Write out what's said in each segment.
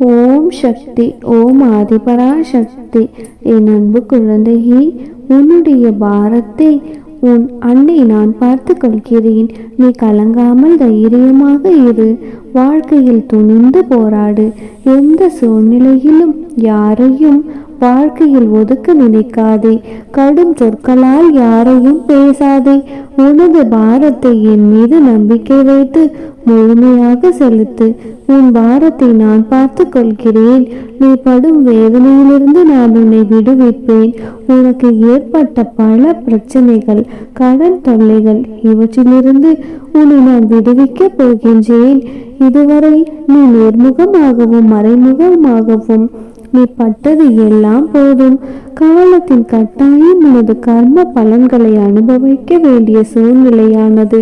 ஓம் சக்தி. ஓம் ஆதிபரா சக்தி. என் அன்பு குழந்தையே, உன்னுடைய பாரத்தை உன் அன்னை நான் பார்த்து கொள்கிறேன். நீ கலங்காமல் தைரியமாக இரு. வாழ்க்கையில் துணிந்து போராடு. எந்த சூழ்நிலையிலும் யாரையும் வாழ்க்கையில் ஒதுக்க நினைக்காதே. கடும் சொற்களால் யாரையும் பேசாதே. உனது பாரத்தை என் மீது நம்பிக்கை வைத்து முழுமையாக செலுத்து. உன் பாரத்தை நான் பார்த்து கொள்கிறேன். நீ படும் வேதனையிலிருந்து நான் உன்னை விடுவிப்பேன். உனக்கு ஏற்பட்ட பல பிரச்சனைகள், கடன் தொல்லைகள், இவற்றிலிருந்து உன்னை நான் விடுவிக்கப் போகின்றேன். இதுவரை நீ நேர்முகமாகவும் மறைமுகமாகவும் நீ பட்டது எல்லாம் போதும். காலத்தின் கட்டாயம் உனது கர்ம பலன்களை அனுபவிக்க வேண்டிய சூழ்நிலையானது.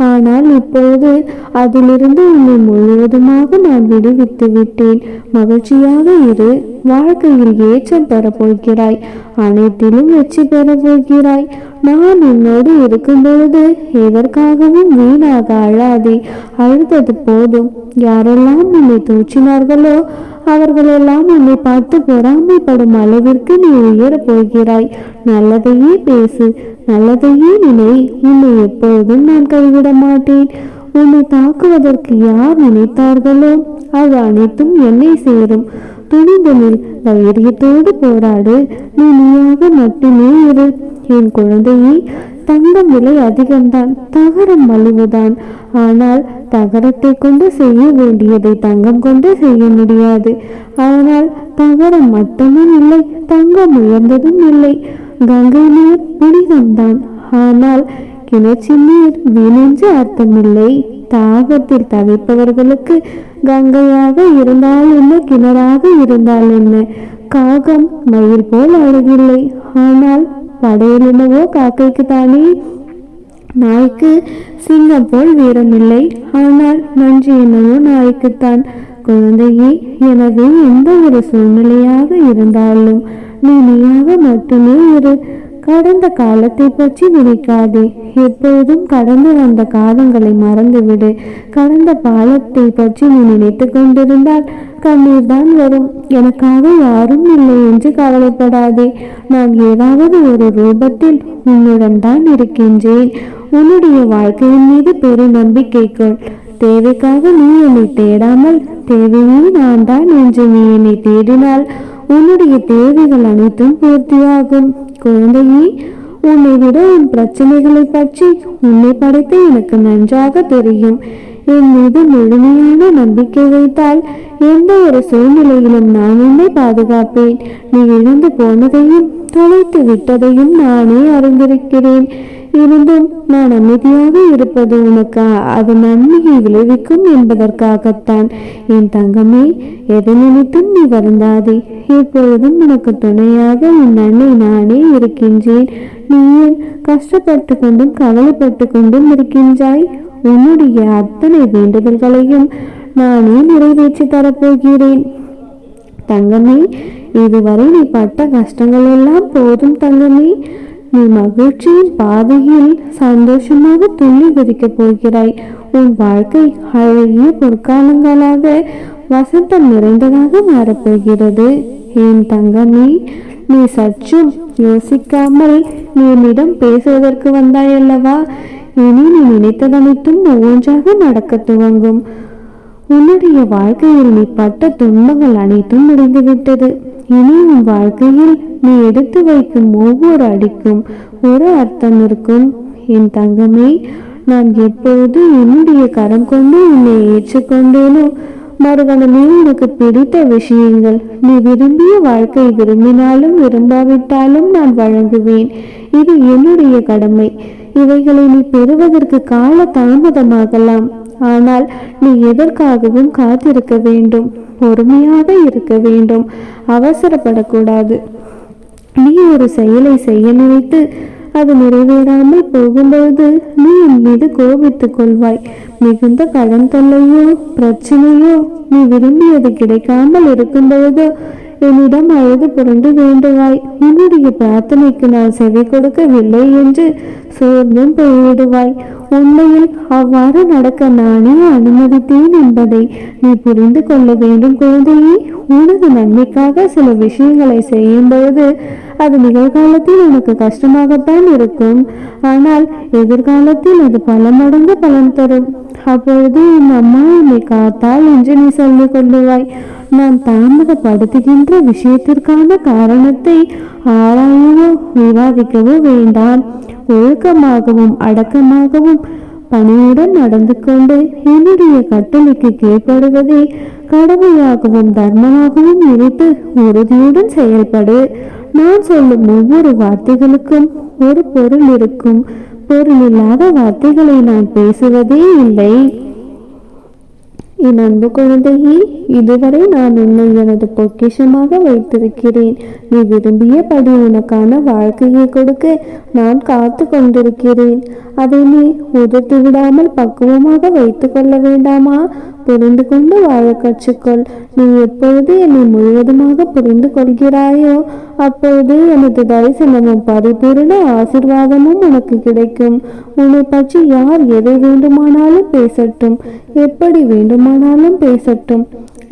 ஆனால் இப்போது அதிலிருந்து உன்னை முழுவதுமாக நான் விடுவித்து விட்டேன். மகிழ்ச்சியாக இரு. வாழ்க்கையில் ஏற்றம் பெற போகிறாய். அனைத்திலும் வெற்றி பெற போகிறாய். நான் உன்னோடு இருக்கும் பொழுது எதற்காகவும் வீணாக அழாதே. அழுதது போதும். யாரெல்லாம் உன்னை தூற்றினார்களோ அவர்களெல்லாம் உன்னை பார்த்து பொறாமைப்படும் அளவிற்கு நீ உயரப் போகிறாய். நல்லதையே பேசு, நல்லதையே நினை. உன்னை எப்பொழுதும் நான் கைவிட மாட்டேன். உன்னை தாக்குவதற்கு யார் நினைத்தார்களோ அது அனைத்தும் என்னை சேரும். துணிதலில் தைரியத்தோடு போராடு. நீ நீயாக மட்டுமே இரு. என் குழந்தையே, தங்கம் விலை அதிகம்தான், தகரம் மலிவுதான். ஆனால் தகரத்தை கொண்டு செய்ய வேண்டியதை தங்கம் கொண்டு செய்ய முடியாது. ஆனால் தகரம் மட்டுமும் இல்லை, தங்கம் உயர்ந்ததும் இல்லை. கங்கை நீர் புனிதம்தான், ஆனால் கிணற்று நீர் வீணென்று அர்த்தமில்லை. தாகத்தில் தவிப்பவர்களுக்கு கங்கையாக இருந்தால் என்ன, கிணறாக இருந்தால் என்ன? காகம் மயில் போல் அழகில்லை, ஆனால் படையல் என்னவோ காக்கைக்கு தானே. நாய்க்கு சிங்கம் போல் வீரமில்லை, ஆனால் நன்றி என்னவோ நாய்க்குத்தான். குழந்தையே, எனவே எந்த ஒரு சூழ்நிலையாக இருந்தாலும் நீ நீயாக மட்டுமே இரு. கடந்த காலத்தை பற்றி நினைக்காதே. எப்போதும் கடந்து வந்த காலங்களை மறந்துவிடு. கடந்த காலத்தை பற்றி நீ நினைத்து கொண்டிருந்தால் கண்ணீர் தான் வரும். எனக்காக யாரும் இல்லை என்று கவலைப்படாதே. நான் ஏதாவது ஒரு ரூபத்தில் உன்னுடன் தான் இருக்கின்றேன். உன்னுடைய வாழ்க்கையின் மீது பெரும் நம்பிக்கை கொள். தேவைக்காக நீ என்னை தேடாமல் தேவையே நான் தான் என்று நீ என்னை தேடினால் உன்னுடைய தேவைகள் அனைத்தும் பூர்த்தியாகும். குழந்தையே, உன்னை விட உன் பிரச்சனைகளை பற்றி உன்னை படைத்து எனக்கு நன்றாக தெரியும். என் மீது முழுமையான நம்பிக்கை வைத்தால் எந்த ஒரு சூழ்நிலையிலும் நான் உன்னை பாதுகாப்பேன். நீ இழந்து போனதையும் தொலைத்து விட்டதையும் நானே அறிந்திருக்கிறேன். இருந்தும் நான் அமைதியாக இருப்பது உனக்கு அது நன்மையை விளைவிக்கும் என்பதற்காகத்தான். என் தங்கமே, எதை நினைத்தும் நீ வருந்தாதே. எப்பொழுதும் உனக்கு துணையாக உன் அன்னை நானே இருக்கின்றேன். நீ ஏன் கஷ்டப்பட்டு கொண்டும் கவலைப்பட்டு கொண்டும் இருக்கின்றாய்? உன்னுடைய அத்தனை வேண்டுதல்களையும் நானே நிறைவேற்றி தரப்போகிறேன். தங்கமே, இதுவரை நீ பட்ட கஷ்டங்கள் எல்லாம் போதும். தங்கமே, நீ மகிழ்ச்சியின் பாதையில் சந்தோஷமாக துள்ளி குதிக்கப் போகிறாய். உன் வாழ்க்கை அழகிய பொற்காலங்களாக வசந்தம் நிறைந்ததாக மாறப்போகிறது. என் தங்கமே, நீ சற்றும் யோசிக்காமல் நீ என்னிடம் பேசுவதற்கு வந்தாயல்லவா? இனி நீ நினைத்ததனைத்தும் ஒவ்வொன்றாக நடக்க துவங்கும். உன்னுடைய வாழ்க்கையில் நீ பட்ட துன்பங்கள் அனைத்தும் முடிந்துவிட்டது. இனி உன் வாழ்க்கையில் நீ எடுத்து வைக்கும் ஒவ்வொரு அடிக்கும் ஒரு அர்த்தம் இருக்கும். என் தங்கமே, நான் எப்போது என்னுடைய கரம் கொண்டு உன்னை ஏற்றுக்கொண்டேனோ மறுகணமே உனக்கு பிடித்த விஷயங்கள், நீ விரும்பிய வாழ்க்கை விரும்பினாலும் விரும்பாவிட்டாலும் நான் வழங்குவேன். இது என்னுடைய கடமை. இவைகளை நீ பெறுவதற்கு கால தாமதமாகலாம். ஆனால் நீ எதற்காகவும் காத்திருக்க வேண்டும். பொறுமையாக இருக்க வேண்டும். அவசரப்படக்கூடாது. நீ ஒரு செயலை செய்ய நினைத்து அது நிறைவேறாமல் போகும்போது நீ என் மீது கோபித்துக் கொள்வாய். மிகுந்த கடன் தொல்லையோ பிரச்சனையோ நீ விரும்பியது கிடைக்காமல் இருக்கும் பொழுதோ என்னிடம் அழுது புரண்டு வேண்டுவாய். உன்னுடைய பிரார்த்தனைக்கு நான் செவி கொடுக்கவில்லை என்று சோர்ந்தும் போய்விடுவாய். உண்மையில் அவ்வாறு நடக்க நானே அனுமதித்தேன் என்பதை நீ புரிந்து கொள்ள வேண்டும் குழந்தையே. உனது நன்மைக்காக சில விஷயங்களை செய்யும் பொழுது அது நிகழ்காலத்தில் உனக்கு கஷ்டமாகத்தான் இருக்கும். ஆனால் எதிர்காலத்தில் அது பல மடங்கு பலன் தரும். அப்பொழுது என் அம்மா என்னை காத்தாள் என்று நீ சொல்லிக் கொள்ளுவாய். நான் தாமதப்படுத்துகின்ற விஷயத்திற்கான காரணத்தை ஆராயவோ விவாதிக்கவோ வேண்டாம். ஒழுக்கமாகவும் அடக்கமாகவும் பணியுடன் நடந்து கொண்டு என்னுடைய கட்டளைக்கு கீழ்ப்படுவதே கடமையாகவும் தர்மமாகவும் நினைத்து உறுதியுடன் செயல்படு. நான் சொல்லும் ஒவ்வொரு வார்த்தைகளுக்கும் ஒரு பொருள் இருக்கும். பொருள் இல்லாத வார்த்தைகளை நான் பேசுவதே இல்லை. என் அன்பு குழந்தையே, இதுவரை நான் உன்னை எனது பொக்கிஷமாக வைத்திருக்கிறேன். நீ விரும்பியபடி உனக்கான வாழ்க்கையை கொடுக்க நான் காத்து கொண்டிருக்கிறேன். அதை நீ உதிர்த்து விடாமல் பக்குவமாக வைத்து கொள்ள வேண்டாமா? புரிந்து கொண்டு வாழ கற்றுக்கொள். நீ எப்பொழுது என்னை முழுவதுமாக புரிந்து கொள்கிறாயோ அப்பொழுது எனது தரிசனமும் பரிபூர்ண ஆசிர்வாதமும் உனக்கு கிடைக்கும். உன்னை பற்றி யார் எதை வேண்டுமானாலும் பேசட்டும், எப்படி வேண்டுமானாலும் பேசட்டும்,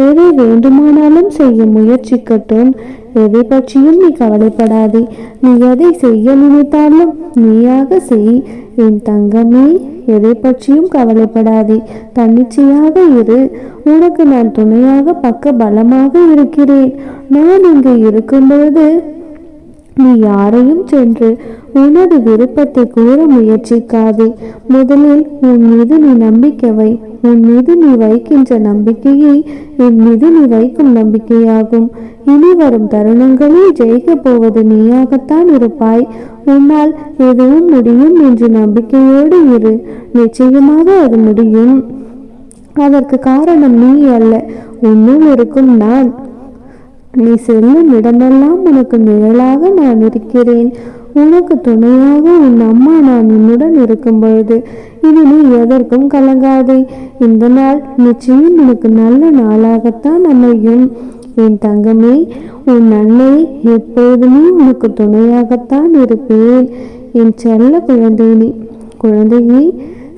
எதை வேண்டுமானாலும் செய்ய முயற்சிக்கட்டும், எதை பற்றியும் நீ கவலைப்படாதே. நீ எதை செய்ய நினைத்தாலும் நீயாக செய். என் தங்கமே, எதை பற்றியும் கவலைப்படாதே. தன்னிச்சையாக இரு. உனக்கு நான் துணையாக பக்க பலமாக இருக்கிறேன். நான் இங்கு இருக்கும் பொழுது நீ யாரையும் சென்று உனது விருப்பத்தை கூற முயற்சிக்காதே. முதலில் உன் மீது நீ நம்பிக்கை வை. உன் மீது நீ வைக்கின்ற நம்பிக்கையை என் மீது நீ வைக்கும் நம்பிக்கையாகும். இனி வரும் தருணங்களில் ஜெயிக்கப் போவது நீயாகத்தான் இருப்பாய். உன்னால் எதுவும் முடியும் என்று நம்பிக்கையோடு இரு. நிச்சயமாக அது முடியும். அதற்கு காரணம் நீ அல்ல, உன்னுள் இருக்கும் நான். நீ செல்லும் இடமெல்லாம் உனக்கு நிழலாக நான் இருக்கிறேன். உனக்கு துணையாக உன் அம்மா நான் உன்னுடன் இருக்கும் பொழுது இனி நீ எதற்கும் கலங்காதே. இந்த நாள் நிச்சயம் உனக்கு நல்ல நாளாகத்தான் அமையும். என் தங்கமே, உன் அன்னை எப்பொழுதுமே உனக்கு துணையாகத்தான் இருப்பேன். என் செல்ல குழந்தையே,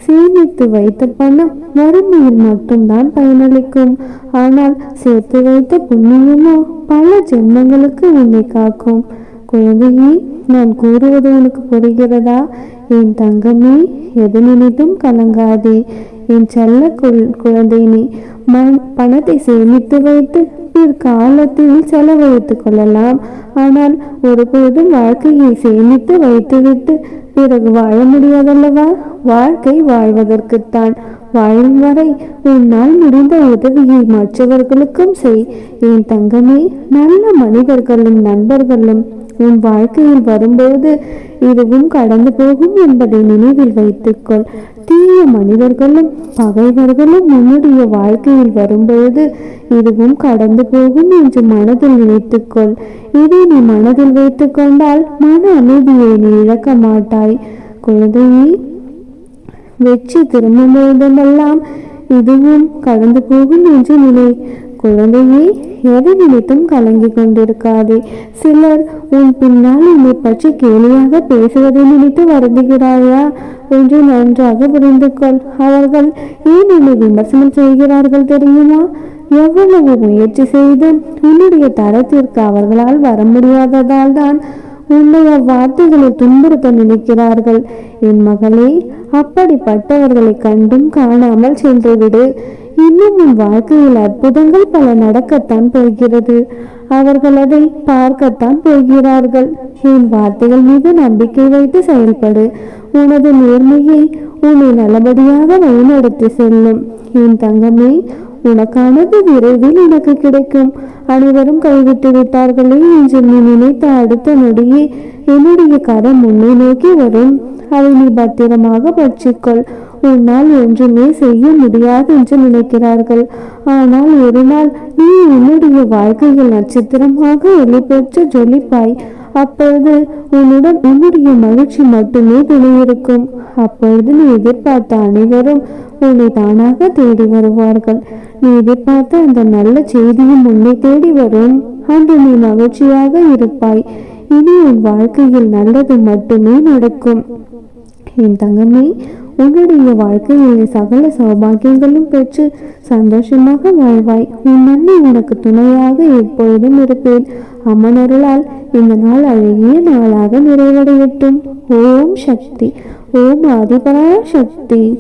சேமித்து வைத்த பணம் வறுமையில் மட்டும்தான் பயனளிக்கும். ஆனால் சேர்த்து வைத்த புண்ணியமோ பல ஜென்மங்களுக்கு உன்னை காக்கும். குழந்தையே, நான் கூறுவது உனக்கு புரிகிறதா? என் தங்கமே, எது நினைத்தும் கலங்காதே. என் செல்ல குழந்தை, நீ பணத்தை சேமித்து வைத்து பிற்காலத்தில் செலவழித்துக் கொள்ளலாம். ஆனால் ஒருபோதும் வாழ்க்கையை சேமித்து வைத்துவிட்டு பிறகு வாழ முடியாதல்லவா? வாழ்க்கை வாழ்வதற்குத்தான். வாழும் வரை உன்னால் முடிந்த உதவியை மற்றவர்களுக்கும் செய். என் தங்கமே, நல்ல மனிதர்களும் நண்பர்களும் உன் வாழ்க்கையில் வரும்பொழுது இதுவும் கடந்து போகும் என்பதை நினைவில் வைத்துக்கொள். தீய மனிதர்களும் பகைவர்களும் உன்னுடைய வாழ்க்கையில் வரும்பொழுது இதுவும் கடந்து போகும் என்று மனதில் நினைத்துக்கொள். இதை நீ மனதில் வைத்துக் கொண்டால் மன அமைதியை நீ இழக்க மாட்டாய். குழந்தையே, வெற்றி திரும்பும் பொழுதெல்லாம் இதுவும் கடந்து போகும் என்று நினை. குழந்தையே, எதை நினைத்தும் கலங்கி கொண்டிருக்காதே. சிலர் உன் பின்னால் உன்னை பற்றி கேலியாக பேசுவதை நினைத்து வருந்துகிறாயா என்று நன்றாக புரிந்து கொள். அவர்கள் ஏன் உன்னை விமர்சனம் செய்கிறார்கள் தெரியுமா? எவ்வளவு முயற்சி செய்தும் உன்னுடைய தரத்திற்கு அவர்களால் வர முடியாததால் தான் உன்னை அவ்வார்த்தைகளை துன்புறுத்த நினைக்கிறார்கள். என் மகளே, அப்படிப்பட்டவர்களை கண்டும் காணாமல் சென்றுவிடு. இன்னும் உன் வாழ்க்கையில் அற்புதங்கள் பல நடக்கத்தான் போகிறது. அவர்கள் அதை பார்க்கத்தான் போகிறார்கள். என் வார்த்தைகள் மீது நம்பிக்கை வைத்து செயல்படு. உனது நேர்மையை உன்னை நல்லபடியாக வழிநடத்தி செல்லும். என் தங்கமே, உனக்கானது விரைவில் உனக்கு கிடைக்கும். அனைவரும் கைவிட்டு விட்டார்களே என்று நீ நினைத்த அடுத்த நொடியே என்னுடைய கரம் உன்னை நோக்கி வரும். அதை நீ பத்திரமாக பற்றிக்கொள். உன்னால் ஒன்றுமே செய்ய முடியாது என்று நினைக்கிறார்கள். ஆனால் ஒரு நாள் நீ உன்னுடைய வாழ்க்கையில் நட்சத்திரமாக ஒளி பெற்று ஜொலிப்பாய். அப்பொழுது உன்னுடன் உன்னுடைய மகிழ்ச்சி மட்டுமே துணை இருக்கும். அப்பொழுது நீ எதிர்பார்த்த அனைவரும் உன்னை தானாக தேடி வருவார்கள். நீ எதிர்பார்த்த அந்த நல்ல செய்தியும் உன்னை தேடி வரும். அன்று நீ மகிழ்ச்சியாக இருப்பாய். இனி உன் வாழ்க்கையில் நல்லது மட்டுமே நடக்கும். என் தங்கமே, உன்னுடைய வாழ்க்கையில் சகல சௌபாகியங்களும் பெற்று சந்தோஷமாக வாழ்வாய். உன் அன்னை உனக்கு துணையாக எப்பொழுதும் இருப்பேன். அம்மனருளால் இந்த நாள் அழகிய நாளாக நிறைவடையட்டும். ஓம் சக்தி. ஓம் ஆதிபரா சக்தி.